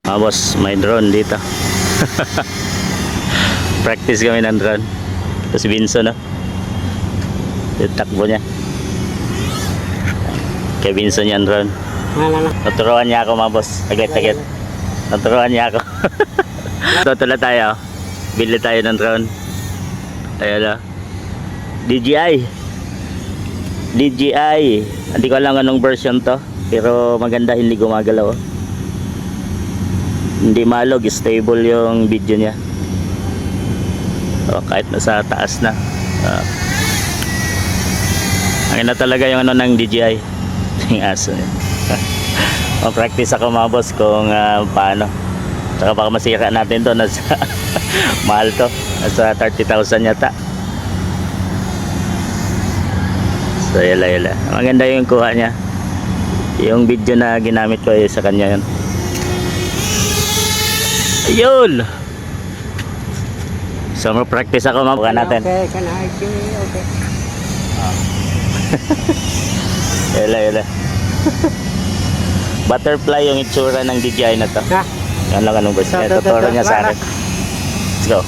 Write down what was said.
Boss, may drone dito. Practice kami ng drone. Ito si Vinso, no? Yung takbo niya. Kay Vinso niyan drone. Naturuan niya ako, mga boss. Aglit-aglit. Naturuan niya ako. Tutula tayo. Bili tayo ng drone. Ayan na. DJI. Hindi ko alam anong version to. Pero maganda, hindi gumagalaw. Hindi malog, stable yung video niya. Kahit nasa taas na. Ang na talaga yung ano ng DJI. Yung aso niya. Practice ako, mga boss, kung paano. Saka baka masira natin to. Nasa mahal to. Nasa 30,000 yata. So yala. Maganda yung kuha niya. Yung video na ginamit ko sa kanya yun. Ayun! So mag-practice ako, mabuka natin. Okay. Yala. Butterfly yung itsura ng DJI na to. Ha? Yan lang anong gusto niya. Tuturo niya sa akin. Let's go.